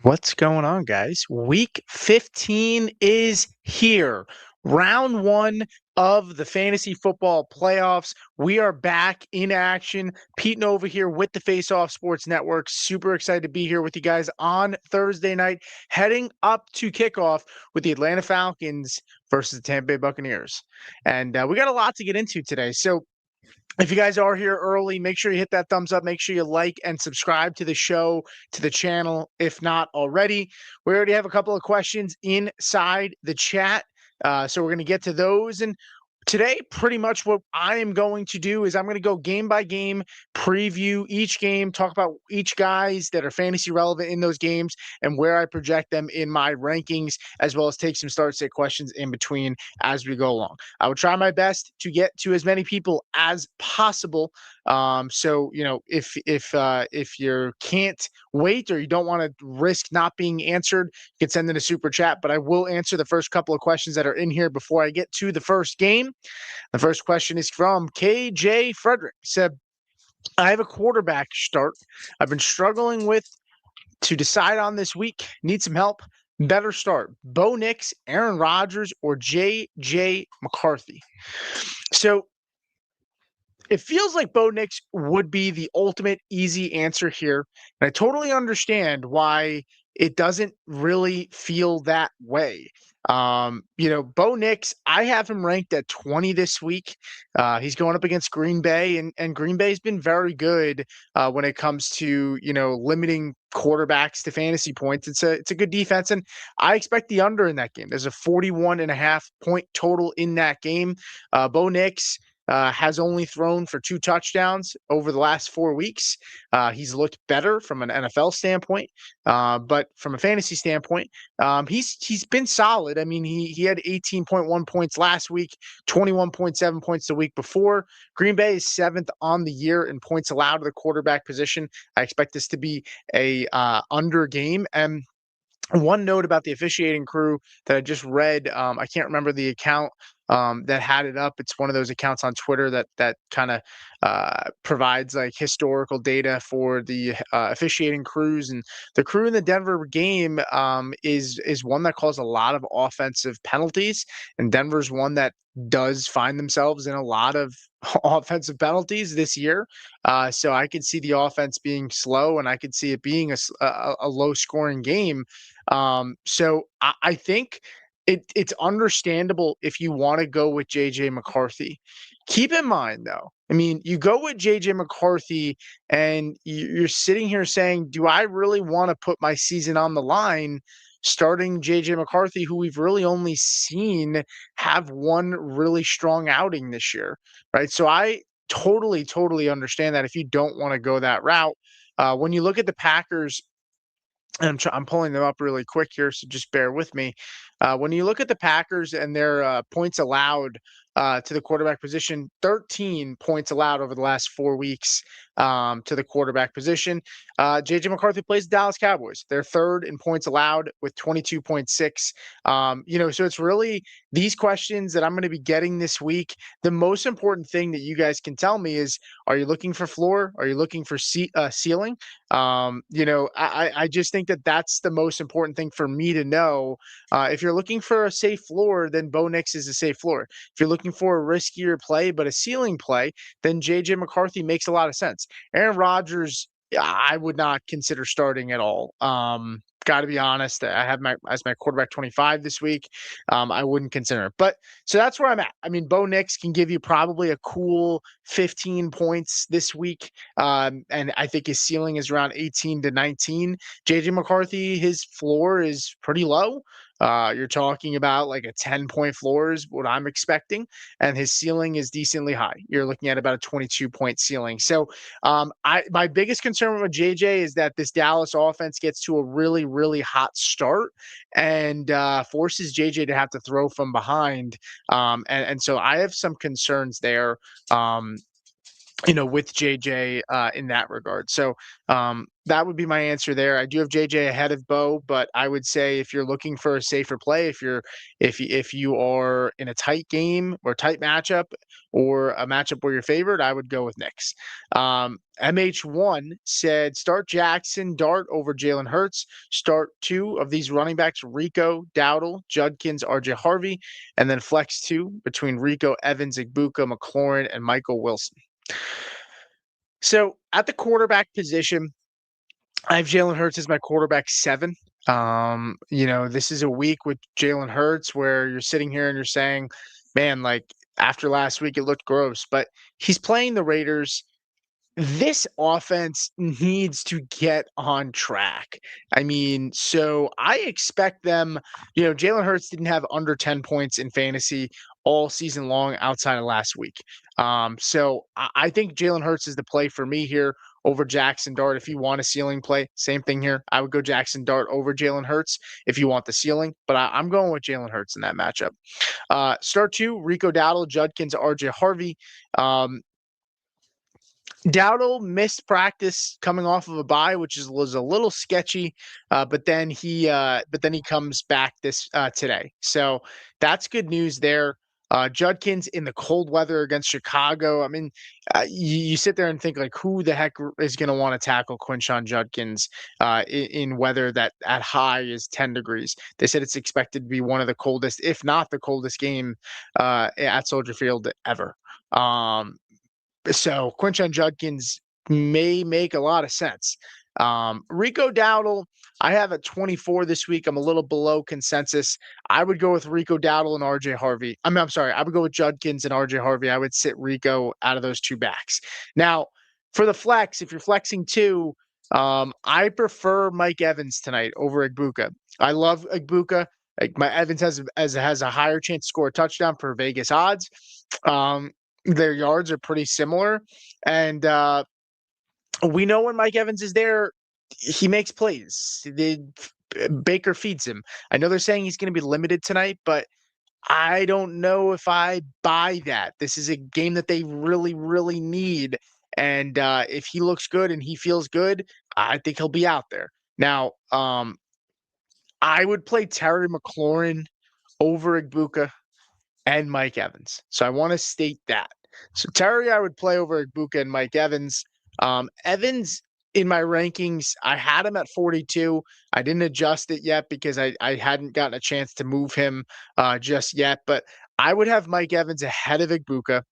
What's going on, guys? Week 15 is here. Round one of the fantasy football playoffs. We are back in action. Pete Nova here with the Face Off Sports Network. Super excited to be here with you guys on Thursday night, heading up to kickoff with the Atlanta Falcons versus the Tampa Bay Buccaneers. And we got a lot to get into today. So, if you guys are here early, make sure you hit that thumbs up. Make sure you like and subscribe to the show, to the channel, if not already. We already have a couple of questions inside the chat. So we're going to get to those. And today, pretty much what I am going to do is I'm going to go game by game, preview each game, talk about each guys that are fantasy relevant in those games and where I project them in my rankings, as well as take some start-sit questions in between as we go along. I will try my best to get to as many people as possible. So if you can't wait or you don't want to risk not being answered, you can send in a super chat. But I will answer the first couple of questions that are in here before I get to the first game. The first question is from KJ Frederick. Said, I have a quarterback start I've been struggling with to decide on this week. Need some help. Better start Bo Nix, Aaron Rodgers, or J.J. McCarthy. So it feels like Bo Nix would be the ultimate easy answer here. And I totally understand why it doesn't really feel that way. Bo Nix, I have him ranked at 20 this week. He's going up against Green Bay, and Green Bay's been very good when it comes to, limiting quarterbacks to fantasy points. It's a good defense, and I expect the under in that game. There's a 41.5-point total in that game. Bo Nix has only thrown for 2 touchdowns over the last 4 weeks. He's looked better from an NFL standpoint, but from a fantasy standpoint, he's been solid. I mean, he had 18.1 points last week, 21.7 points the week before. Green Bay is 7th on the year in points allowed to the quarterback position. I expect this to be a under game. And one note about the officiating crew that I just read, I can't remember the account that had it up. It's one of those accounts on Twitter that kind of provides like historical data for the officiating crews, and the crew in the Denver game is one that calls a lot of offensive penalties, and Denver's one that does find themselves in a lot of offensive penalties this year. So I could see the offense being slow, and I could see it being a low scoring game. So I think it's understandable if you want to go with JJ McCarthy. Keep in mind, though, I mean, you go with JJ McCarthy and you're sitting here saying, do I really want to put my season on the line starting JJ McCarthy, who we've really only seen have one really strong outing this year, right? So I totally understand that if you don't want to go that route. When you look at the Packers, and I'm pulling them up really quick here, so just bear with me. When you look at the Packers and their points allowed to the quarterback position, 13 points allowed over the last 4 weeks to the quarterback position. JJ McCarthy plays the Dallas Cowboys. They're third in points allowed with 22.6. So it's really these questions that I'm going to be getting this week. The most important thing that you guys can tell me is, are you looking for floor? Are you looking for ceiling? I just think that that's the most important thing for me to know. If you're looking for a safe floor, then Bo Nix is a safe floor. If you're looking for a riskier play, but a ceiling play, then JJ McCarthy makes a lot of sense. Aaron Rodgers, I would not consider starting at all. Got to be honest. I have my quarterback 25 this week. I wouldn't consider it. But so that's where I'm at. I mean, Bo Nix can give you probably a cool 15 points this week. And I think his ceiling is around 18 to 19. JJ McCarthy, his floor is pretty low. You're talking about like a 10-point floor is what I'm expecting, and his ceiling is decently high. You're looking at about a 22-point ceiling. So my biggest concern with JJ is that this Dallas offense gets to a really hot start and forces JJ to have to throw from behind. And so I have some concerns there. with JJ in that regard. So that would be my answer there. I do have JJ ahead of Bo, but I would say if you're looking for a safer play, if you are in a tight game or tight matchup or a matchup where you're favored, I would go with Knicks. MH1 said start Jackson Dart over Jalen Hurts. Start two of these running backs: Rico, Dowdle, Judkins, RJ Harvey, and then flex two between Rico, Evans, Igbuka, McLaurin, and Michael Wilson. So at the quarterback position, I have Jalen Hurts as my quarterback 7. This is a week with Jalen Hurts where you're sitting here and you're saying, man, like after last week, it looked gross, but he's playing the Raiders. This offense needs to get on track. I mean, so I expect them, Jalen Hurts didn't have under 10 points in fantasy all season long outside of last week. So I think Jalen Hurts is the play for me here over Jackson Dart. If you want a ceiling play, same thing here. I would go Jackson Dart over Jalen Hurts if you want the ceiling, but I'm going with Jalen Hurts in that matchup. Start two, Rico Dowdle, Judkins, RJ Harvey. Dowdle missed practice coming off of a bye, which was a little sketchy, but then he comes back today, so that's good news there. Judkins in the cold weather against Chicago. I mean, you sit there and think like, who the heck is going to want to tackle Quinshon Judkins in weather that at high is 10 degrees? They said it's expected to be one of the coldest, if not the coldest game at Soldier Field ever. So Quinshon Judkins may make a lot of sense. Rico Dowdle, I have at 24 this week. I'm a little below consensus. I would go with Rico Dowdle and RJ Harvey. I'm sorry. I would go with Judkins and RJ Harvey. I would sit Rico out of those two backs. Now, for the flex, if you're flexing two, I prefer Mike Evans tonight over Igbuka. I love Igbuka. Like my Evans has a higher chance to score a touchdown per Vegas odds. Their yards are pretty similar, and we know when Mike Evans is there, he makes plays. Baker feeds him. I know they're saying he's going to be limited tonight, but I don't know if I buy that. This is a game that they really, really need, and if he looks good and he feels good, I think he'll be out there. Now, I would play Terry McLaurin over Igbuka and Mike Evans. So I want to state that. So Terry, I would play over Igbuka and Mike Evans. Evans in my rankings, I had him at 42. I didn't adjust it yet because I hadn't gotten a chance to move him just yet. But I would have Mike Evans ahead of Igbuka.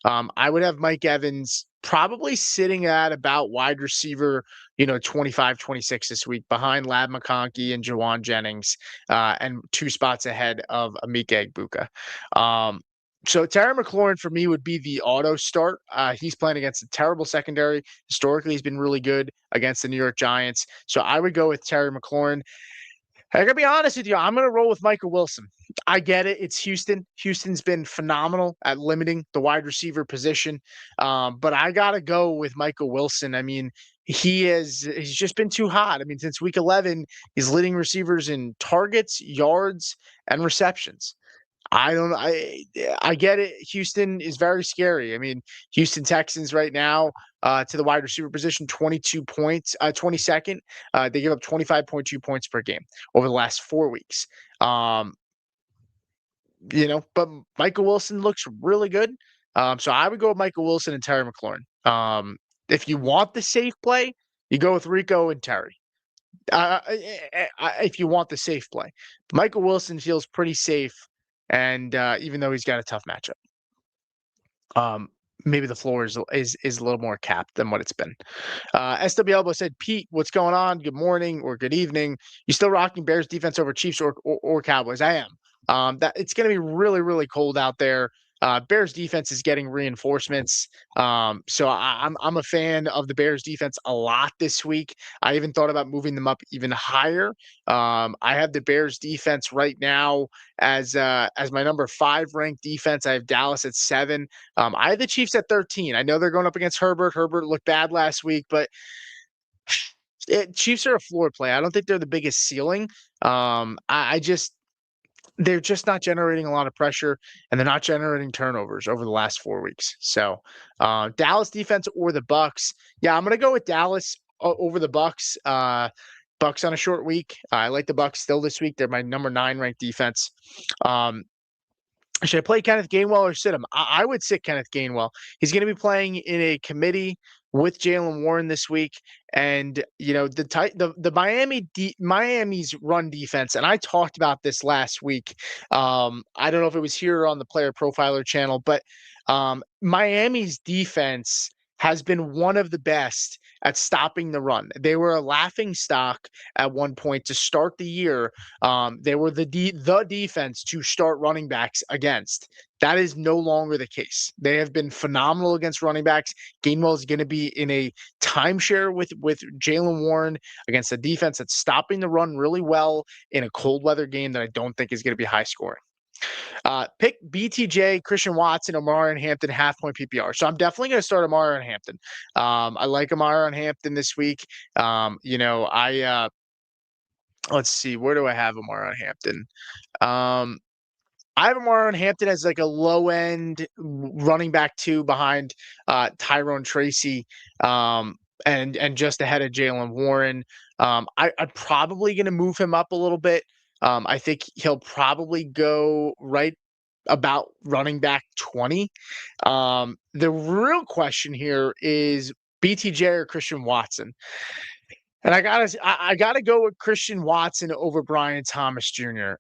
I would have Mike Evans probably sitting at about wide receiver, 25, 26 this week behind Lab McConkey and Jawan Jennings, and 2 spots ahead of Emeka Egbuka. So Terry McLaurin for me would be the auto start. He's playing against a terrible secondary. Historically, he's been really good against the New York Giants. So I would go with Terry McLaurin. I gotta be honest with you. I'm gonna roll with Michael Wilson. I get it. It's Houston. Houston's been phenomenal at limiting the wide receiver position, but I gotta go with Michael Wilson. I mean, he's just been too hot. I mean, since week 11, he's leading receivers in targets, yards, and receptions. I get it. Houston is very scary. I mean, Houston Texans right now to the wide receiver position, 22 points, 22nd. They give up 25.2 points per game over the last 4 weeks. But Michael Wilson looks really good. So I would go with Michael Wilson and Terry McLaurin. If you want the safe play, you go with Rico and Terry. If you want the safe play, Michael Wilson feels pretty safe. And even though he's got a tough matchup, maybe the floor is a little more capped than what it's been. SW Elbow said, Pete, what's going on? Good morning or good evening. You still rocking Bears defense over Chiefs or Cowboys? I am. That it's going to be really, really cold out there. Bears defense is getting reinforcements. So I'm a fan of the Bears defense a lot this week. I even thought about moving them up even higher. I have the Bears defense right now as my number 5 ranked defense. I have Dallas at 7. I have the Chiefs at 13. I know they're going up against Herbert. Herbert looked bad last week, but Chiefs are a floor play. I don't think they're the biggest ceiling. I just they're just not generating a lot of pressure, and they're not generating turnovers over the last 4 weeks. So, Dallas defense or the Bucks. Yeah, I'm gonna go with Dallas over the Bucks. Bucks on a short week. I like the Bucks still this week. They're my number 9 ranked defense. Um, should I play Kenneth Gainwell or sit him? I would sit Kenneth Gainwell. He's going to be playing in a committee with Jalen Warren this week, and the Miami's run defense. And I talked about this last week. I don't know if it was here on the Player Profiler channel, but Miami's defense has been one of the best at stopping the run. They were a laughing stock at one point to start the year. They were the defense to start running backs against. That is no longer the case. They have been phenomenal against running backs. Gainwell is going to be in a timeshare with Jalen Warren against a defense that's stopping the run really well in a cold weather game that I don't think is going to be high scoring. Pick BTJ, Christian Watson, Omarion Hampton, half point PPR. So I'm definitely going to start Omarion Hampton. I like Omarion Hampton this week. Let's see, where do I have Omarion Hampton? I have Omarion Hampton as like a low end running back 2 behind Tyrone Tracy, and just ahead of Jalen Warren. I'm probably going to move him up a little bit. I think he'll probably go right about running back 20. The real question here is BTJ or Christian Watson. And I gotta go with Christian Watson over Brian Thomas Jr.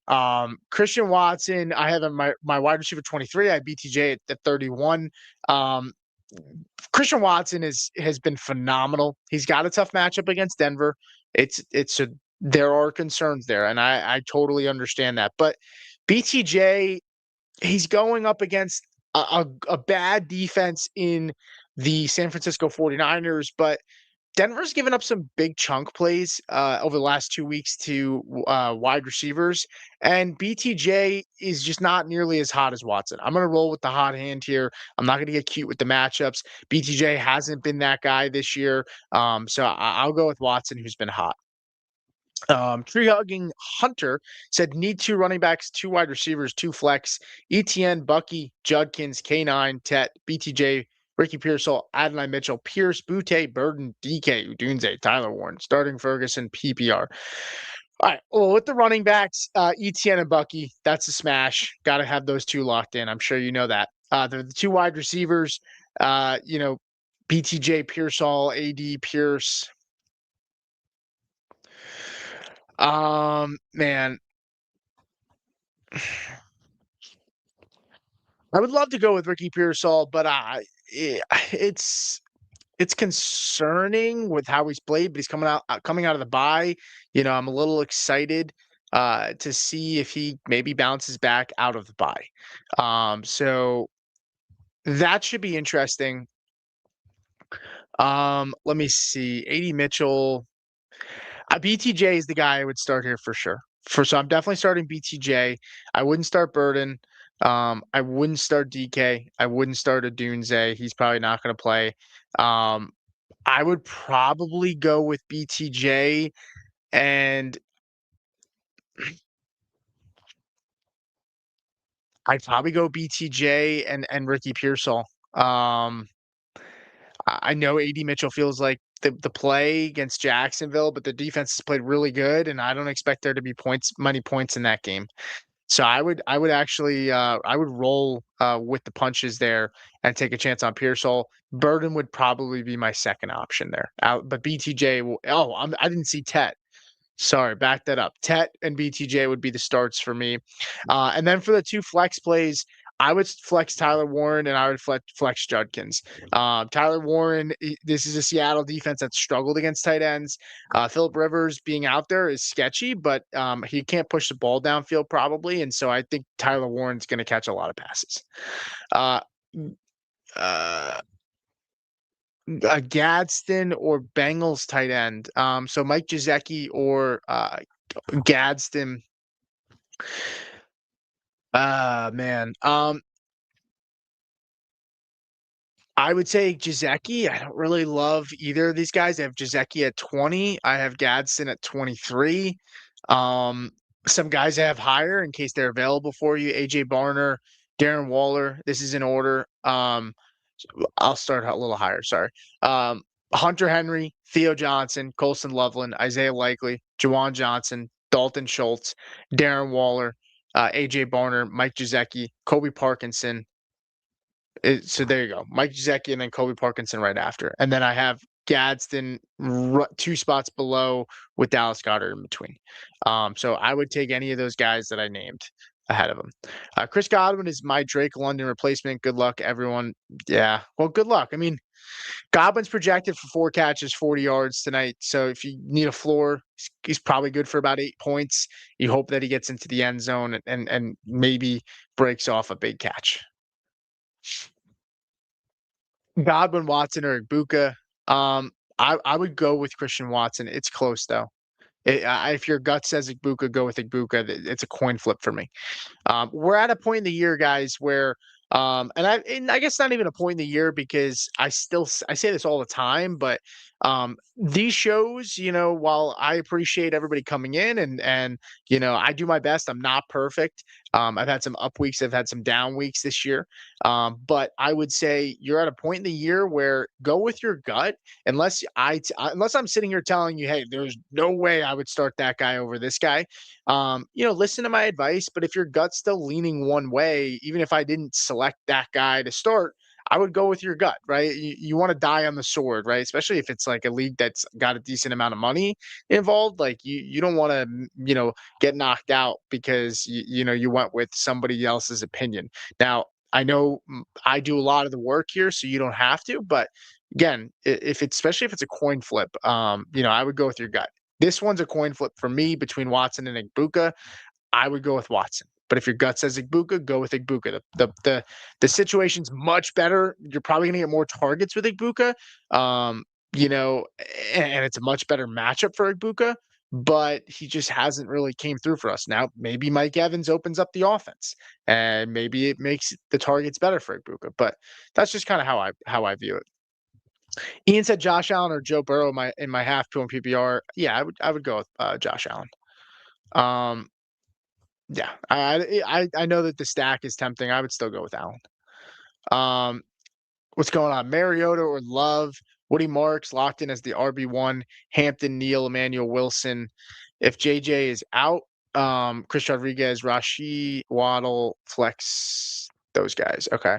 Christian Watson, I have my wide receiver 23. I have BTJ at 31. Um, Christian Watson has been phenomenal. He's got a tough matchup against Denver. There are concerns there, and I totally understand that. But BTJ, he's going up against a bad defense in the San Francisco 49ers, but Denver's given up some big chunk plays over the last 2 weeks to wide receivers, and BTJ is just not nearly as hot as Watson. I'm going to roll with the hot hand here. I'm not going to get cute with the matchups. BTJ hasn't been that guy this year, so I'll go with Watson, who's been hot. Tree hugging Hunter said need 2 running backs, 2 wide receivers, 2 flex. ETN, Bucky, Judkins, K9, Tet, BTJ, Ricky Pearsall, Adonai Mitchell, Pierce, Butte, Burden, DK, Udunze, Tyler Warren, starting Ferguson, PPR. All right. Well, with the running backs, ETN and Bucky, that's a smash. Got to have those 2 locked in. I'm sure you know that. The 2 wide receivers, BTJ, Pearsall, AD, Pierce. Man, I would love to go with Ricky Pearsall, but it's concerning with how he's played. But he's coming out of the bye. I'm a little excited to see if he maybe bounces back out of the bye. So that should be interesting. Let me see. AD Mitchell. BTJ is the guy I would start here for sure. So I'm definitely starting BTJ. I wouldn't start Burden. I wouldn't start DK. I wouldn't start Odunze. He's probably not going to play. I would probably go with BTJ, and I'd probably go BTJ and Ricky Pearsall. I know AD Mitchell feels like the play against Jacksonville, but the defense has played really good, and I don't expect there to be many points in that game. So I would actually I would roll with the punches there and take a chance on Pearsall. Burden would probably be my second option there. But BTJ I didn't see Tet. Sorry, back that up. Tet and BTJ would be the starts for me. And then for the 2 flex plays, I would flex Tyler Warren and I would flex Judkins. Tyler Warren, this is a Seattle defense that struggled against tight ends. Philip Rivers being out there is sketchy, but he can't push the ball downfield probably. And so I think Tyler Warren's going to catch a lot of passes. A Gadsden or Bengals tight end. So Mike Gesicki or Gadsden. Man. I would say Gesicki. I don't really love either of these guys. I have Gesicki at 20. I have Gadsden at 23. Some guys I have higher in case they're available for you: AJ Barner, Darren Waller. This is in order. I'll start a little higher. Sorry. Hunter Henry, Theo Johnson, Colson Loveland, Isaiah Likely, Jawan Johnson, Dalton Schultz, Darren Waller, AJ Barner, Mike Gesicki, Kobe Parkinson. So there you go, Mike Gesicki, and then Kobe Parkinson right after, and then I have Gadsden 2 spots below with Dallas Goedert in between. So I would take any of those guys that I named ahead of him. Chris Godwin is my Drake London replacement. Good luck, everyone. Yeah, well, good luck. I mean, Godwin's projected for 4 catches, 40 yards tonight. So if you need a floor, he's probably good for about 8 points. You hope that he gets into the end zone and maybe breaks off a big catch. Godwin, Watson, or Ibuka. I would go with Christian Watson. It's close though. If your gut says Ibuka, go with Ibuka. It's a coin flip for me. We're at a point in the year, guys, where and I guess not even a point in the year because I say this all the time, but these shows, while I appreciate everybody coming in and I do my best. I'm not perfect. I've had some up weeks, I've had some down weeks this year. But I would say you're at a point in the year where go with your gut, unless I'm sitting here telling you, hey, there's no way I would start that guy over this guy. Listen to my advice, but if your gut's still leaning one way, even if I didn't select that guy to start, I would go with your gut, right? You want to die on the sword, right? Especially if it's like a league that's got a decent amount of money involved. Like you don't want to, get knocked out because you went with somebody else's opinion. Now, I know I do a lot of the work here, so you don't have to, but again, especially if it's a coin flip, I would go with your gut. This one's a coin flip for me between Watson and Ibuka. I would go with Watson. But if your gut says Ibuka, go with Ibuka. The situation's much better. You're probably going to get more targets with Ibuka. Um, you know, and it's a much better matchup for Ibuka, but he just hasn't really came through for us. Now, maybe Mike Evans opens up the offense and maybe it makes the targets better for Ibuka, but that's just kind of how I view it. Ian said Josh Allen or Joe Burrow in my half point PPR. Yeah, I would go with Josh Allen. Um, yeah, I know that the stack is tempting. I would still go with Allen. Um, what's going on? Mariota or Love? Woody Marks locked in as the RB1. Hampton, Neal, Emmanuel Wilson. If JJ is out, Chris Rodriguez, Rashid, Waddle, Flex, those guys. Okay.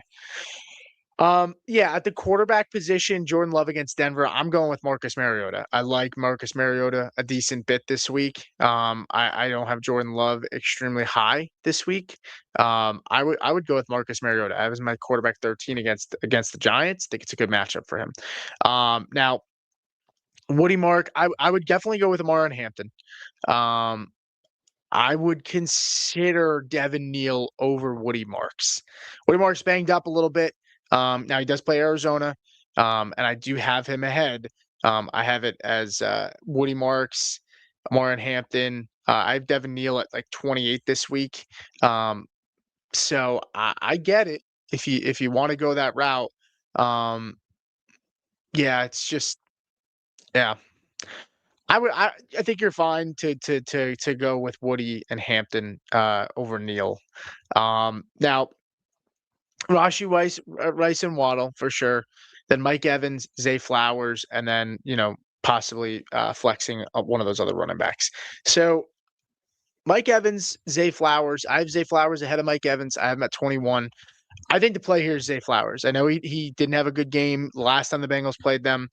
Yeah, at the quarterback position, Jordan Love against Denver, I'm going with Marcus Mariota. I like Marcus Mariota a decent bit this week. I don't have Jordan Love extremely high this week. I would go with Marcus Mariota. I was my quarterback 13 against the Giants. I think it's a good matchup for him. Now Woody Mark, I would definitely go with Amar and Hampton. I would consider Devin Neal over Woody Marks. Woody Marks banged up a little bit. Now he does play Arizona, and I do have him ahead. I have it as Woody Marks, Amar Hampton. I have Devin Neal at like 28 this week. So I get it if you want to go that route. Yeah, it's just yeah. I think you're fine to go with Woody and Hampton over Neal. Now Rice and Waddle for sure. Then Mike Evans, Zay Flowers, and then possibly flexing one of those other running backs. So Mike Evans, Zay Flowers. I have Zay Flowers ahead of Mike Evans. I have him at 21. I think the play here is Zay Flowers. I know he didn't have a good game last time the Bengals played them.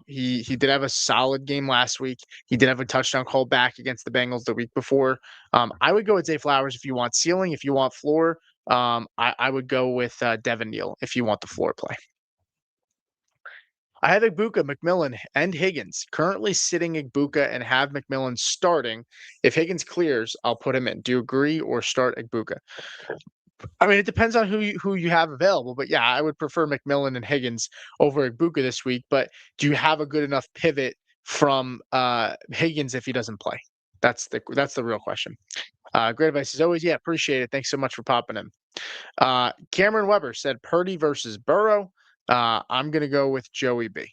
He did have a solid game last week. He did have a touchdown call back against the Bengals the week before. I would go with Zay Flowers if you want ceiling. If you want floor, I would go with Devin Neal if you want the floor play. I have Ibuka, McMillan, and Higgins currently sitting Ibuka and have McMillan starting. If Higgins clears, I'll put him in. Do you agree or start Ibuka? I mean, it depends on who you have available, but yeah, I would prefer McMillan and Higgins over Ibuka this week. But do you have a good enough pivot from Higgins if he doesn't play? That's the real question. Great advice as always. Yeah, appreciate it. Thanks so much for popping in. Cameron Weber said Purdy versus Burrow. I'm gonna go with Joey B.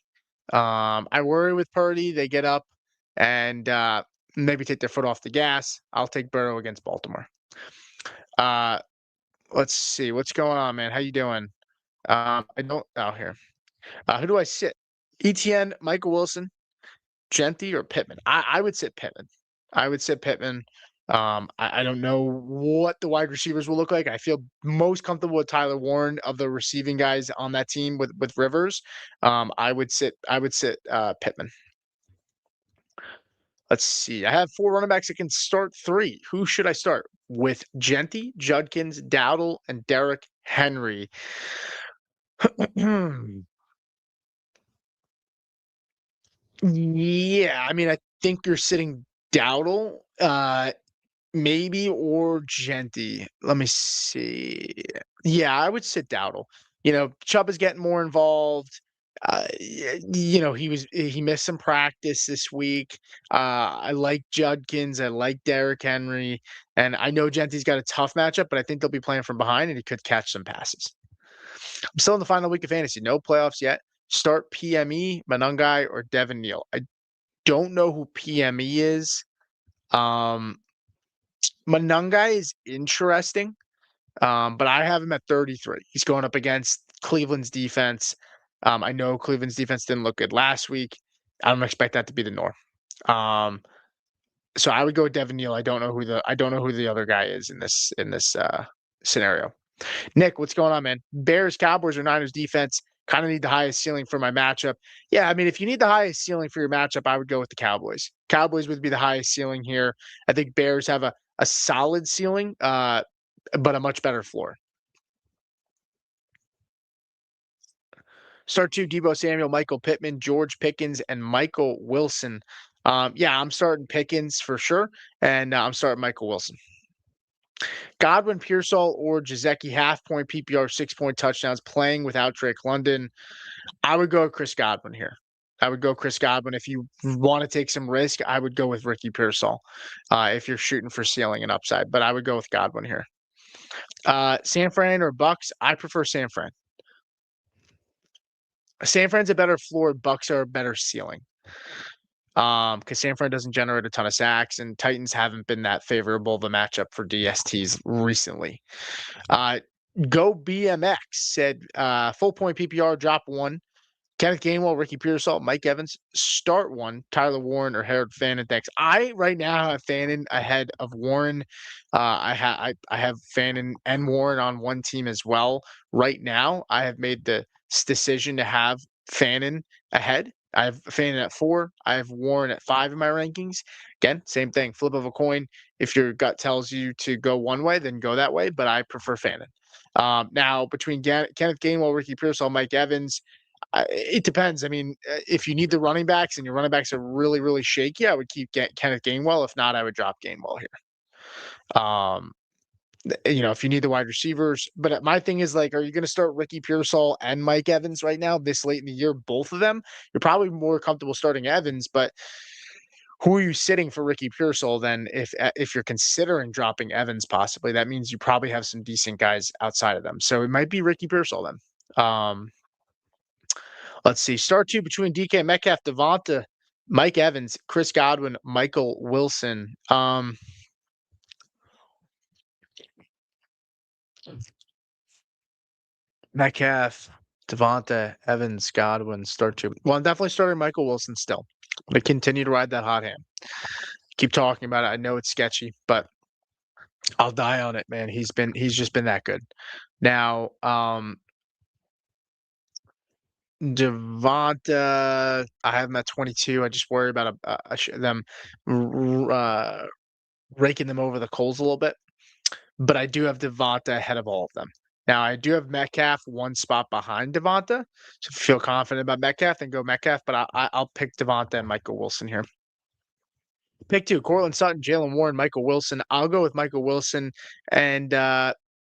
I worry with Purdy. They get up and maybe take their foot off the gas. I'll take Burrow against Baltimore. Uh, let's see what's going on, man. How you doing? I don't. Oh, here. Who do I sit? ETN, Michael Wilson, Genty, or Pittman? I would sit Pittman. I would sit Pittman. I don't know what the wide receivers will look like. I feel most comfortable with Tyler Warren of the receiving guys on that team with Rivers. I would sit Pittman. Let's see. I have 4 running backs that can start 3. Who should I start with? Genty, Judkins, Dowdle, and Derrick Henry. Yeah, I mean, I think you're sitting Dowdle, maybe, or Genty. Let me see. Yeah, I would sit Dowdle. Chubb is getting more involved. He missed some practice this week. I like Judkins. I like Derrick Henry, and I know Genty's got a tough matchup, but I think they'll be playing from behind, and he could catch some passes. I'm still in the final week of fantasy. No playoffs yet. Start PME, Monangai, or Devin Neal. I don't know who PME is. Monangai is interesting, but I have him at 33. He's going up against Cleveland's defense. I know Cleveland's defense didn't look good last week. I don't expect that to be the norm. So I would go with Devin Neal. I don't know who the other guy is in this scenario. Nick, what's going on, man? Bears, Cowboys, or Niners defense kind of need the highest ceiling for my matchup. Yeah, I mean, if you need the highest ceiling for your matchup, I would go with the Cowboys. Cowboys would be the highest ceiling here. I think Bears have a solid ceiling, but a much better floor. Start 2, Deebo Samuel, Michael Pittman, George Pickens, and Michael Wilson. Yeah, I'm starting Pickens for sure, and I'm starting Michael Wilson. Godwin, Pearsall, or Gesicki, half-point PPR, 6-point touchdowns, playing without Drake London. I would go with Chris Godwin here. I would go Chris Godwin. If you want to take some risk, I would go with Ricky Pearsall if you're shooting for ceiling and upside. But I would go with Godwin here. San Fran or Bucks? I prefer San Fran. San Fran's a better floor. Bucks are a better ceiling. Because San Fran doesn't generate a ton of sacks, and Titans haven't been that favorable of a matchup for DSTs recently. Go BMX said full point PPR, drop 1. Kenneth Gainwell, Ricky Pearsall, Mike Evans, start 1. Tyler Warren or Harold Fannin. Thanks. I right now have Fannin ahead of Warren. I have Fannin and Warren on one team as well. Right now, I have made the decision to have Fannin ahead. I have Fannin at 4. I have Warren at 5 in my rankings. Again, same thing. Flip of a coin. If your gut tells you to go one way, then go that way. But I prefer Fannin. Now, between Kenneth Gainwell, Ricky Pearsall, Mike Evans, it depends. I mean, if you need the running backs and your running backs are really, really shaky, I would keep Kenneth Gainwell. If not, I would drop Gainwell here. If you need the wide receivers, but my thing is like, are you going to start Ricky Pearsall and Mike Evans right now this late in the year? Both of them, you're probably more comfortable starting Evans, but who are you sitting for Ricky Pearsall then? If you're considering dropping Evans, possibly that means you probably have some decent guys outside of them. So it might be Ricky Pearsall then. Let's see. Start 2 between DK Metcalf, Devonta, Mike Evans, Chris Godwin, Michael Wilson. Metcalf, Devonta, Evans, Godwin, start 2. Well, I'm definitely starting Michael Wilson still. I'm going to continue to ride that hot hand. Keep talking about it. I know it's sketchy, but I'll die on it, man. He's just been that good. Now, Devonta, I have him at 22. I just worry about them raking them over the coals a little bit. But I do have Devonta ahead of all of them. Now, I do have Metcalf one spot behind Devonta. So if you feel confident about Metcalf, then go Metcalf. But I'll pick Devonta and Michael Wilson here. Pick 2, Courtland Sutton, Jalen Warren, Michael Wilson. I'll go with Michael Wilson and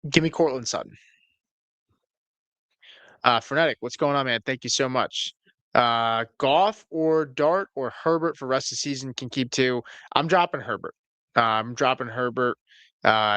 give me Courtland Sutton. Frenetic, what's going on, man? Thank you so much. Goff or Dart or Herbert for rest of the season can keep 2. I'm dropping Herbert.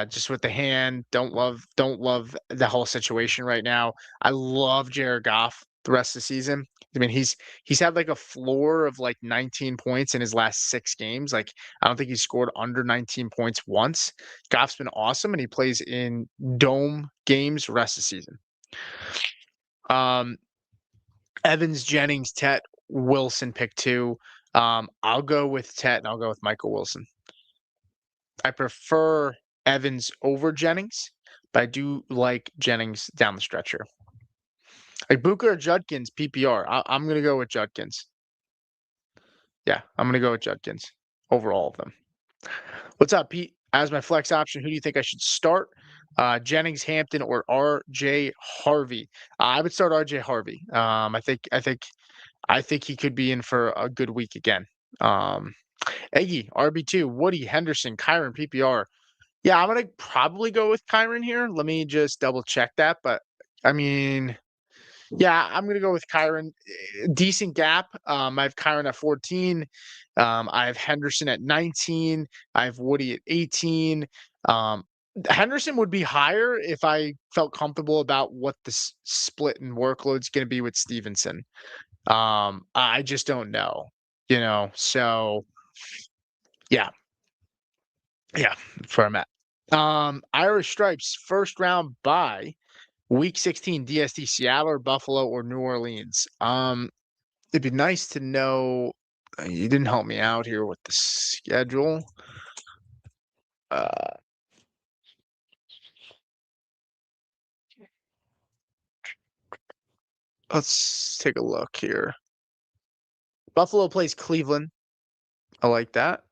Just with the hand. Don't love the whole situation right now. I love Jared Goff. the rest of the season. I mean, he's had like a floor of like 19 points in his last 6 games. Like, I don't think he's scored under 19 points once. Goff's been awesome, and he plays in dome games rest of the season. Evans, Jennings, Tet, Wilson, pick 2. I'll go with Tet, and I'll go with Michael Wilson. I prefer Evans over Jennings, but I do like Jennings down the stretch here. Like Booker or Judkins, PPR. I'm going to go with Judkins. Yeah, I'm going to go with Judkins over all of them. What's up, Pete? As my flex option, who do you think I should start? Jennings, Hampton, or R.J. Harvey? I would start R.J. Harvey. I think he could be in for a good week again. Eggy, RB2, Woody, Henderson, Kyron, PPR. Yeah, I'm gonna probably go with Kyron here. Let me just double check that. But I mean, yeah, I'm gonna go with Kyron. Decent gap. I have Kyron at 14. I have Henderson at 19. I have Woody at 18. Henderson would be higher if I felt comfortable about what the split and workload is going to be with Stevenson. I just don't know, so yeah, that's where I'm at. Irish Stripes, first round bye, week 16, DST, Seattle or Buffalo or New Orleans. It'd be nice to know. You didn't help me out here with the schedule. Let's take a look here. Buffalo plays Cleveland. I like that.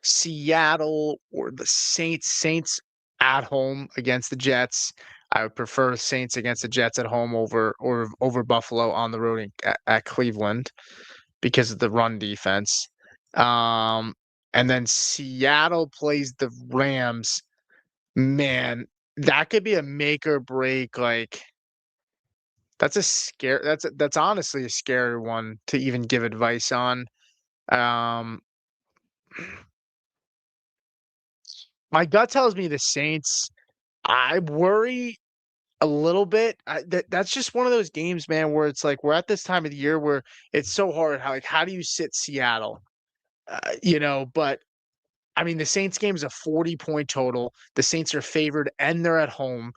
Seattle or the Saints. Saints at home against the Jets. I would prefer Saints against the Jets at home over Buffalo on the road at Cleveland because of the run defense. And then Seattle plays the Rams. Man, that could be a make or break. Like, that's honestly a scary one to even give advice on. My gut tells me the Saints. I worry a little bit. That's just one of those games, man, where it's like we're at this time of the year where it's so hard. How do you sit Seattle? But I mean, the Saints game is a 40-point total. The Saints are favored and they're at home.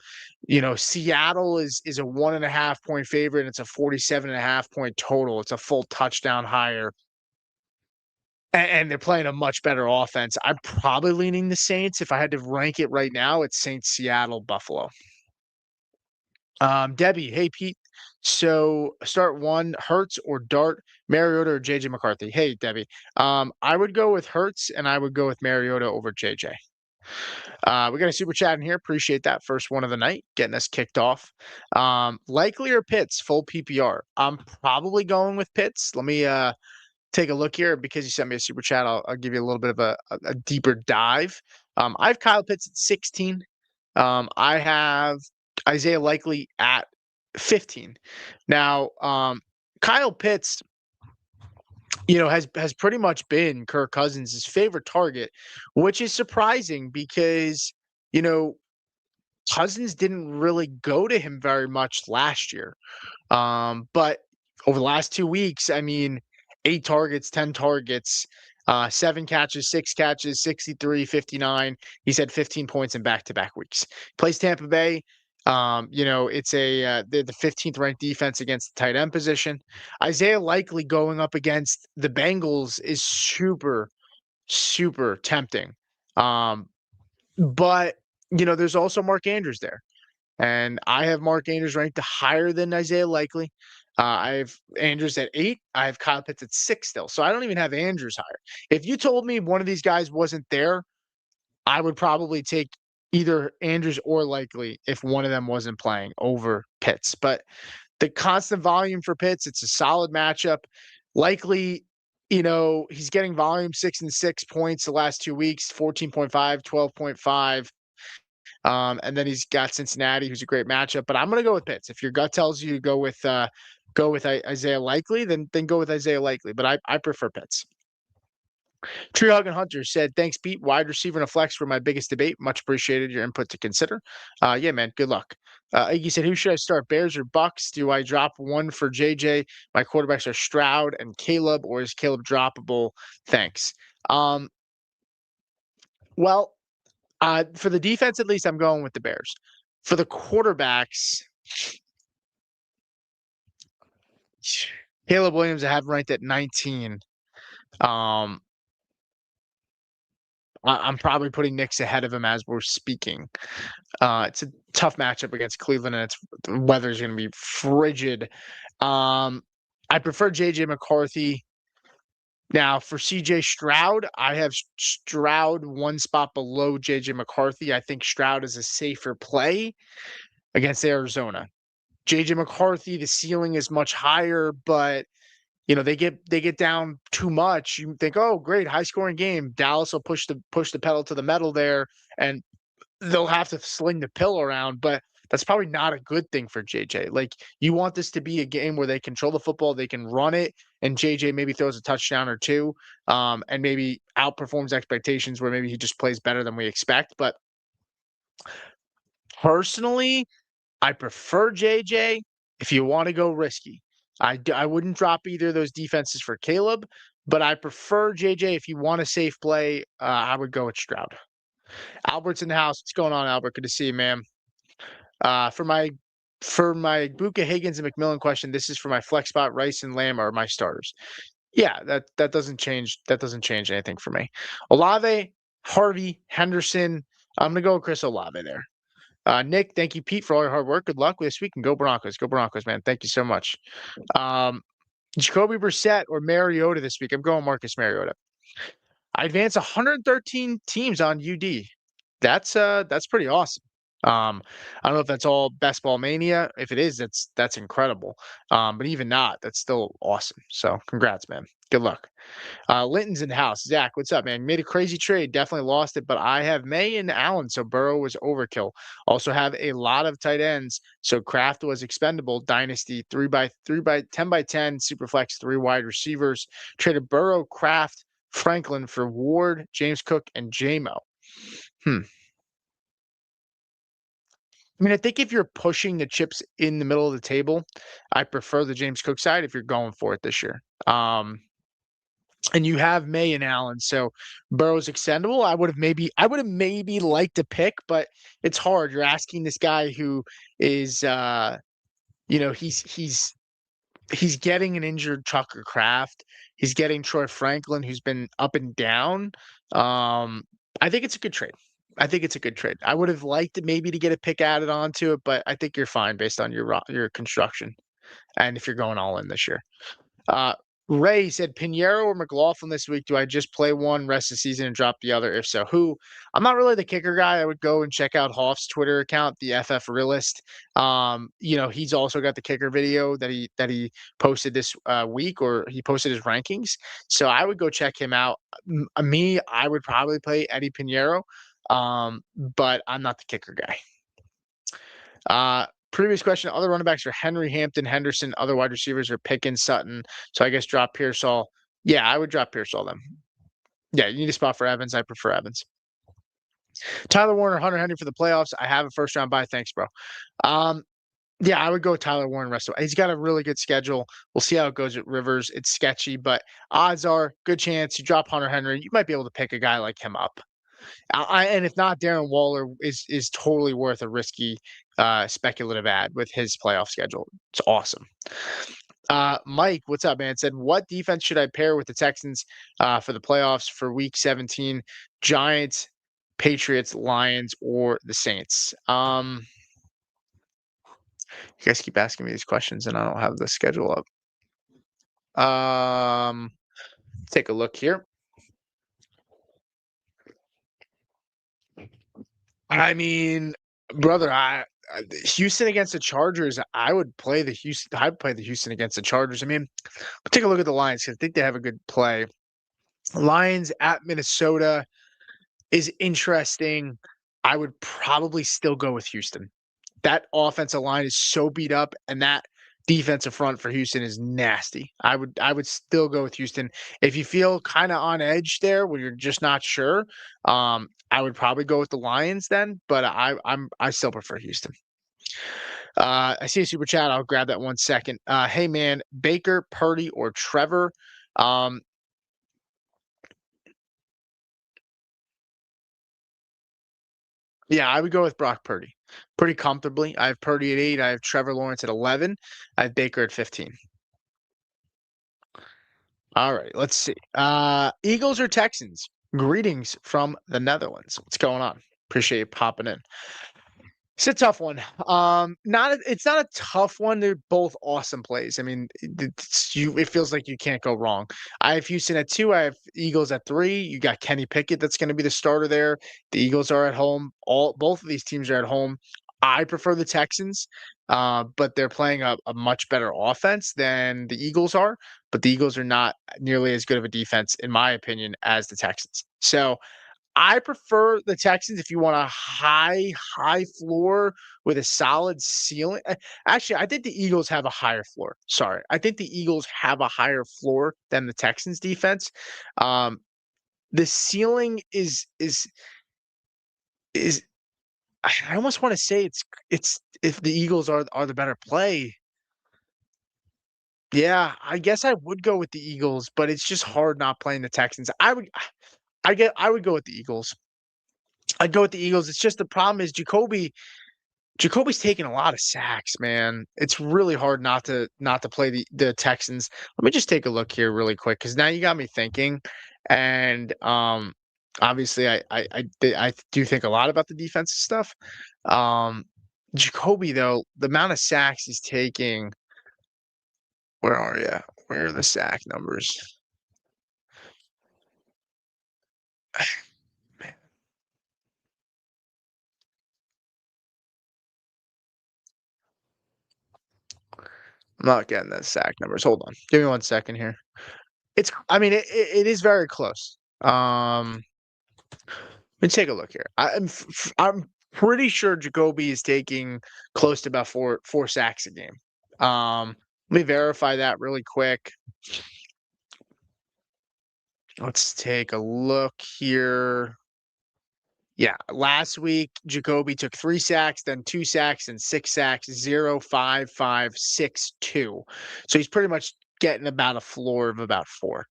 Seattle is a 1.5-point favorite and it's a 47.5-point total. It's a full touchdown higher. And they're playing a much better offense. I'm probably leaning the Saints. If I had to rank it right now, it's Saints, Seattle, Buffalo. Debbie, hey Pete. So start one, Hurts or Dart, Mariota or JJ McCarthy. Hey Debbie. I would go with Hurts and I would go with Mariota over JJ. We got a super chat in here. Appreciate that. First one of the night, getting us kicked off. Likely or Pitts, full PPR. I'm probably going with Pitts. Let me take a look here because you sent me a super chat. I'll give you a little bit of a deeper dive. I have Kyle Pitts at 16. I have Isaiah Likely at 15. Now, Kyle Pitts, has pretty much been Kirk Cousins' favorite target, which is surprising because, Cousins didn't really go to him very much last year. But over the last 2 weeks, I mean, 8 targets, 10 targets, 7 catches, 6 catches, 63, 59. He's had 15 points in back-to-back weeks. Plays Tampa Bay. It's the 15th ranked defense against the tight end position. Isaiah Likely going up against the Bengals is super, super tempting. But there's also Mark Andrews there. And I have Mark Andrews ranked higher than Isaiah Likely. I have Andrews at 8. I have Kyle Pitts at 6 still. So I don't even have Andrews higher. If you told me one of these guys wasn't there, I would probably take either Andrews or Likely if one of them wasn't playing over Pitts. But the constant volume for Pitts, it's a solid matchup. Likely, he's getting volume 6 and 6 points the last 2 weeks, 14.5, 12.5. And then he's got Cincinnati, who's a great matchup. But I'm going to go with Pitts. If your gut tells you to go with Isaiah Likely, then go with Isaiah Likely. But I prefer Pitts. Tree Hug and Hunter said, "Thanks, Pete. Wide receiver and a flex were my biggest debate. Much appreciated your input to consider." Yeah, man. Good luck. Iggy said, "Who should I start? Bears or Bucks? Do I drop one for JJ? My quarterbacks are Stroud and Caleb, or is Caleb droppable? Thanks." Um, well, for the defense, at least, I'm going with the Bears. For the quarterbacks, Caleb Williams, I have ranked at 19. Um, I'm probably putting Knicks ahead of him as we're speaking. It's a tough matchup against Cleveland, and the weather's going to be frigid. I prefer JJ McCarthy. Now, for CJ Stroud, I have Stroud one spot below JJ McCarthy. I think Stroud is a safer play against Arizona. JJ McCarthy, the ceiling is much higher, but they get down too much. You think, oh, great, high scoring game. Dallas will push the pedal to the metal there, and they'll have to sling the pill around, but that's probably not a good thing for JJ. Like, you want this to be a game where they control the football, they can run it, and JJ maybe throws a touchdown or two, and maybe outperforms expectations where maybe he just plays better than we expect. But personally, I prefer JJ if you want to go risky. I wouldn't drop either of those defenses for Caleb, but I prefer JJ if you want a safe play. I would go with Stroud. Albert's in the house. What's going on, Albert? Good to see you, man. For my Buka Higgins and McMillan question, this is for my flex spot. Rice and Lamb are my starters. Yeah, that doesn't change. That doesn't change anything for me. Olave, Harvey, Henderson. I'm gonna go with Chris Olave there. Nick, thank you, Pete, for all your hard work. Good luck this week, and go Broncos. Go Broncos, man. Thank you so much. Jacoby Brissett or Mariota this week. I'm going Marcus Mariota. I advanced 113 teams on UD. That's pretty awesome. I don't know if that's all best ball mania. If it is, that's incredible. But even not, that's still awesome. So congrats, man. Good luck. Linton's in the house. Zach, what's up, man? Made a crazy trade. Definitely lost it, but I have May and Allen, so Burrow was overkill. Also have a lot of tight ends, so Kraft was expendable. Dynasty 3x3 by 10x10 Superflex 3 wide receivers. Traded Burrow, Kraft, Franklin for Ward, James Cook, and JMO. I mean, I think if you're pushing the chips in the middle of the table, I prefer the James Cook side if you're going for it this year. And you have May and Allen, so Burrow's extendable. I would have maybe liked to pick, but it's hard. You're asking this guy who is, he's getting an injured Tucker Kraft. He's getting Troy Franklin, who's been up and down. I think it's a good trade. I think it's a good trade. I would have liked maybe to get a pick added onto it, but I think you're fine based on your construction and if you're going all in this year. Ray said Pinheiro or McLaughlin this week. Do I just play one rest of the season and drop the other? If so, who? I'm not really the kicker guy. I would go and check out Hoff's Twitter account, the FF Realist. He's also got the kicker video that he posted this week, or he posted his rankings. So I would go check him out. I would probably play Eddie Pinheiro, but I'm not the kicker guy. Previous question, other running backs are Henry, Hampton, Henderson. Other wide receivers are Pickens, Sutton. So I guess drop Pearsall. Yeah, I would drop Pearsall then. Yeah, you need a spot for Evans. I prefer Evans. Tyler Warner, Hunter Henry for the playoffs. I have a first round bye. Thanks, bro. Yeah, I would go with Tyler Warren rest of it. He's got a really good schedule. We'll see how it goes at Rivers. It's sketchy, but odds are good chance you drop Hunter Henry. You might be able to pick a guy like him up. And if not, Darren Waller is totally worth a risky speculative ad with his playoff schedule. It's awesome. Mike, what's up, man? Said, what defense should I pair with the Texans for the playoffs for Week 17? Giants, Patriots, Lions, or the Saints? You guys keep asking me these questions, and I don't have the schedule up. Take a look here. I mean, brother, Houston against the Chargers, I'd play the Houston against the Chargers. I mean, take a look at the Lions. I think they have a good play. Lions at Minnesota is interesting. I would probably still go with Houston. That offensive line is so beat up, and that defensive front for Houston is nasty. I would still go with Houston. If you feel kind of on edge there where you're just not sure, I would probably go with the Lions then, but I still prefer Houston. I see a super chat. I'll grab that 1 second. Hey man, Baker, Purdy, or Trevor? Um, yeah, I would go with Brock Purdy pretty comfortably. I have Purdy at 8. I have Trevor Lawrence at 11. I have Baker at 15. All right, let's see. Eagles or Texans? Greetings from the Netherlands. What's going on? Appreciate you popping in. It's a tough one. It's not a tough one. They're both awesome plays. I mean, it feels like you can't go wrong. I have Houston at 2. I have Eagles at 3. You got Kenny Pickett that's going to be the starter there. The Eagles are at home. Both of these teams are at home. I prefer the Texans, but they're playing a much better offense than the Eagles are. But the Eagles are not nearly as good of a defense, in my opinion, as the Texans. So I prefer the Texans if you want a high floor with a solid ceiling. Actually, I think the Eagles have a higher floor. Sorry. I think the Eagles have a higher floor than the Texans defense. Um, the ceiling is I almost want to say it's if the Eagles are the better play. Yeah, I guess I would go with the Eagles, but it's just hard not playing the Texans. I would go with the Eagles. I'd go with the Eagles. It's just the problem is Jacoby's taking a lot of sacks, man. It's really hard not to play the Texans. Let me just take a look here really quick because now you got me thinking, and obviously I do think a lot about the defensive stuff. Um, Jacoby though, the amount of sacks he's taking. Where are you? Where are the sack numbers? Man, I'm not getting the sack numbers. Hold on, give me 1 second here. I mean, it is very close. Let me take a look here. I'm pretty sure Jacoby is taking close to about four sacks a game. Let me verify that really quick. Let's take a look here. Yeah, last week Jacoby took 3 sacks, then 2 sacks, and 6 sacks, 0, 5, 5, 6, 2. So he's pretty much getting about a floor of about 4.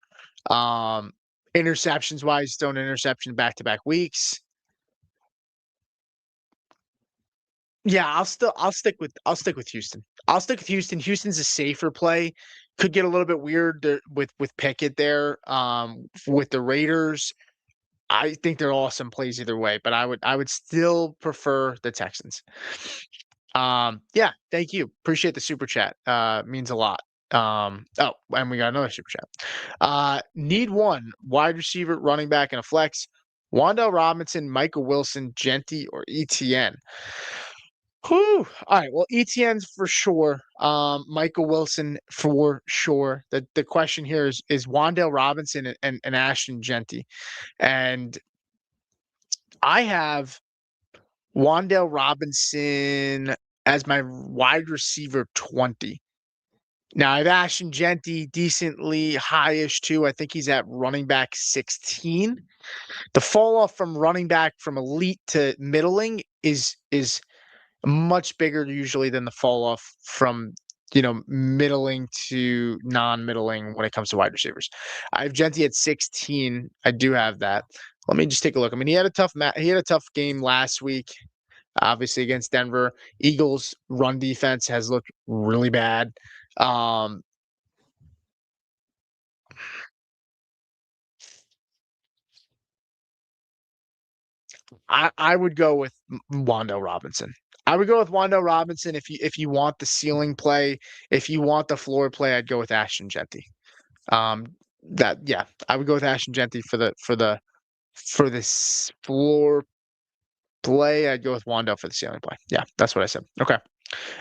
Um, interceptions wise, thrown interception back to back weeks. Yeah, I'll stick with Houston. I'll stick with Houston. Houston's a safer play. Could get a little bit weird with Pickett there. With the Raiders, I think they're awesome plays either way, but I would still prefer the Texans. Yeah, thank you. Appreciate the super chat. Means a lot. Oh, and we got another super chat. Need one wide receiver, running back, and a flex. Wandell Robinson, Michael Wilson, Genty, or ETN. Whew. All right. Well, ETN's for sure. Michael Wilson for sure. The question here is Wandale Robinson and Ashton Genty. And I have Wandale Robinson as my wide receiver 20. Now I have Ashton Genty decently highish too. I think he's at running back 16. The fall off from running back from elite to middling is much bigger usually than the fall off from middling to non-middling when it comes to wide receivers. I have Genty at 16. I do have that. Let me just take a look. I mean, he had a tough game last week, obviously against Denver. Eagles run defense has looked really bad. I would go with Wandale Robinson. I would go with Wandale Robinson if you want the ceiling play. If you want the floor play, I'd go with Ashton Genty. Um, I would go with Ashton Genty for this floor play. I'd go with Wandale for the ceiling play. Yeah, that's what I said. Okay.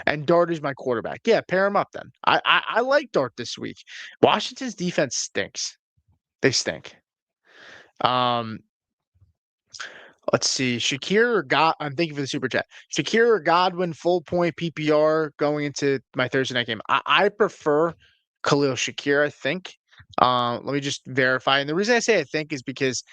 And Dart is my quarterback. Yeah, pair him up then. I like Dart this week. Washington's defense stinks. They stink. Um, Let's see. Shakir or God. I'm thanking for the super chat. Shakir or Godwin, full point PPR going into my Thursday night game. I prefer Khalil Shakir, I think. Let me just verify. And the reason I say I think is because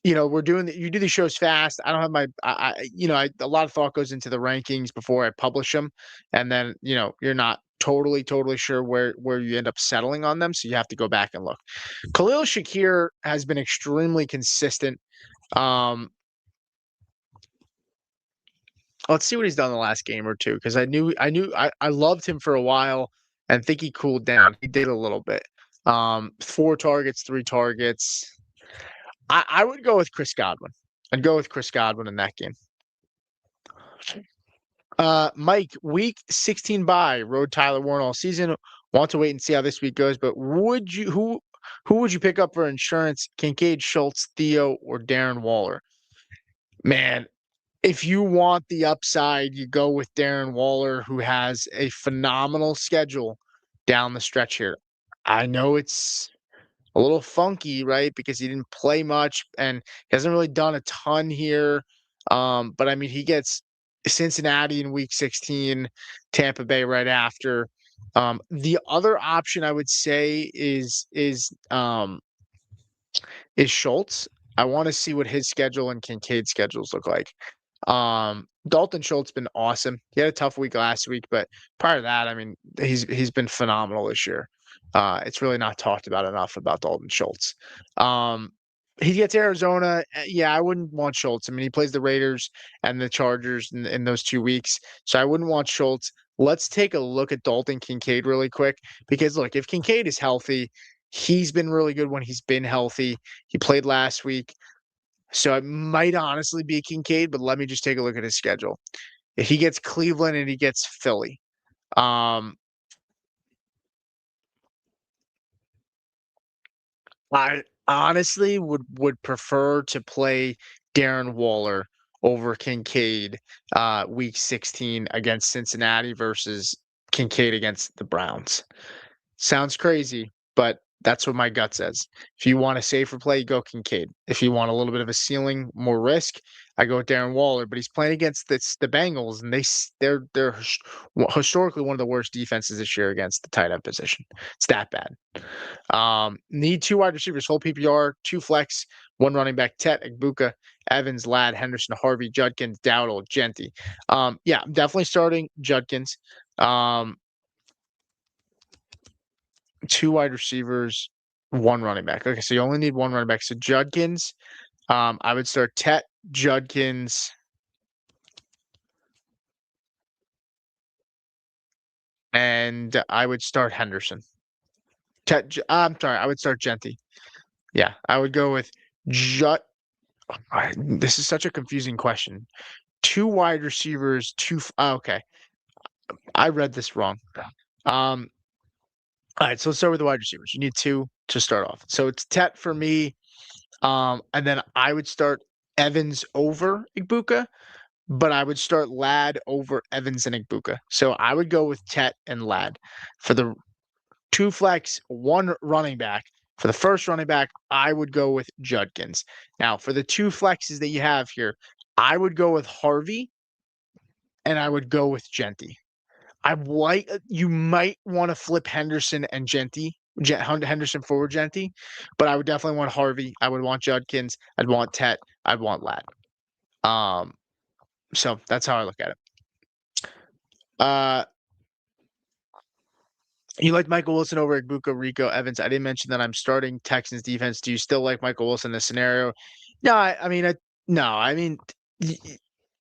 we're doing you do these shows fast. I don't have my a lot of thought goes into the rankings before I publish them, and then you're not totally sure where you end up settling on them, so you have to go back and look. Khalil Shakir has been extremely consistent. Um, let's see what he's done the last game or two, because I loved him for a while and think he cooled down. He did a little bit. 4 targets, 3 targets. I would go with Chris Godwin. I'd go with Chris Godwin in that game. Mike, week 16 bye, rode Tyler Warren all season. Want to wait and see how this week goes, but who would you pick up for insurance? Kincaid, Schultz, Theo, or Darren Waller? Man, if you want the upside, you go with Darren Waller, who has a phenomenal schedule down the stretch here. I know it's a little funky, right? Because he didn't play much and he hasn't really done a ton here. But I mean, he gets Cincinnati in week 16, Tampa Bay right after. The other option I would say is Schultz. I want to see what his schedule and Kincaid's schedules look like. Dalton Schultz been awesome. He had a tough week last week, but prior to that, I mean, he's been phenomenal this year. It's really not talked about enough about Dalton Schultz. He gets Arizona. Yeah, I wouldn't want Schultz. I mean, he plays the Raiders and the Chargers in those 2 weeks, so I wouldn't want Schultz. Let's take a look at Dalton Kincaid really quick, because look, if Kincaid is healthy, he's been really good when he's been healthy. He played last week. So it might honestly be Kincaid, but let me just take a look at his schedule. If he gets Cleveland and he gets Philly, um, I honestly would prefer to play Darren Waller over Kincaid week 16 against Cincinnati versus Kincaid against the Browns. Sounds crazy, but that's what my gut says. If you want a safer play, you go Kincaid. If you want a little bit of a ceiling, more risk, I go with Darren Waller. But he's playing against the Bengals, and they're historically one of the worst defenses this year against the tight end position. It's that bad. Need 2 wide receivers, full PPR, 2 flex, 1 running back, Tet, Igbuka, Evans, Ladd, Henderson, Harvey, Judkins, Dowdle, Genty. Yeah, I'm definitely starting Judkins. 2 wide receivers, 1 running back. Okay, so you only need 1 running back. So Judkins, I would start Tet, Judkins, and I would start Henderson. I'm sorry, I would start Genty. Yeah, I would go with Jut. This is such a confusing question. 2 wide receivers, okay. I read this wrong. All right, so let's start with the wide receivers. You need 2 to start off. So it's Tet for me. And then I would start Evans over Igbuka, but I would start Ladd over Evans and Igbuka. So I would go with Tet and Ladd for the 2 flex, 1 running back. For the first running back, I would go with Judkins. Now, for the 2 flexes that you have here, I would go with Harvey and I would go with Genty. You might want to flip Henderson and Henderson for Genty, but I would definitely want Harvey. I would want Judkins. I'd want Tet. I'd want Ladd. So that's how I look at it. You like Michael Wilson over Igbuka, Rico, Evans. I didn't mention that I'm starting Texans defense. Do you still like Michael Wilson in this scenario? No, I mean,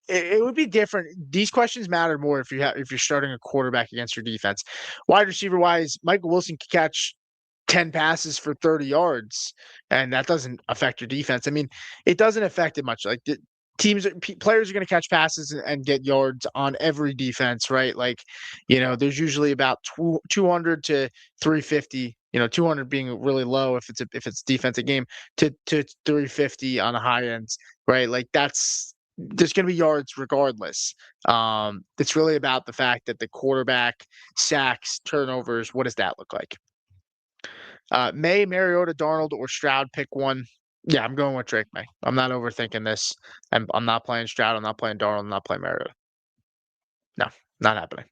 it would be different. These questions matter more if you're starting a quarterback against your defense. Wide receiver wise, Michael Wilson could catch 10 passes for 30 yards, and that doesn't affect your defense. I mean, it doesn't affect it much. Like players are going to catch passes and get yards on every defense, right? Like, there's usually about 200 to 350. 200 being really low if it's defensive game to 350 on the high ends, right? Like there's going to be yards regardless. It's really about the fact that the quarterback sacks, turnovers. What does that look like? Mariota, Darnold, or Stroud, pick one. Yeah, I'm going with Drake May. I'm not overthinking this. I'm not playing Stroud. I'm not playing Darnold. I'm not playing Mariota. No, not happening.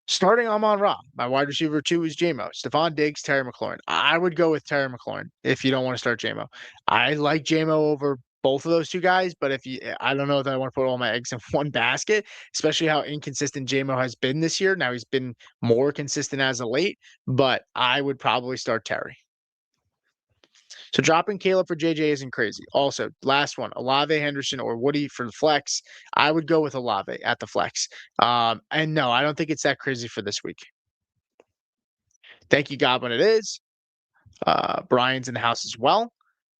Starting Amon-Ra. My wide receiver 2 is JMO. Stephon Diggs, Terry McLaurin. I would go with Terry McLaurin if you don't want to start JMO. I like JMO over both of those two guys, but I don't know that I want to put all my eggs in one basket, especially how inconsistent JMO has been this year. Now he's been more consistent as of late, but I would probably start Terry. So dropping Caleb for JJ isn't crazy. Also, last one, Olave, Henderson, or Woody for the flex. I would go with Olave at the flex. And no, I don't think it's that crazy for this week. Thank you, Goblin. It is. Brian's in the house as well.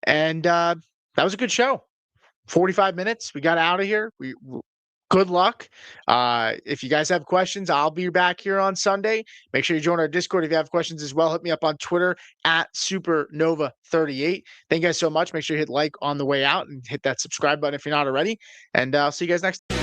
And that was a good show. 45 minutes. We got out of here. Good luck. If you guys have questions, I'll be back here on Sunday. Make sure you join our Discord if you have questions as well. Hit me up on Twitter at Supernova38. Thank you guys so much. Make sure you hit like on the way out and hit that subscribe button if you're not already. And I'll see you guys next time.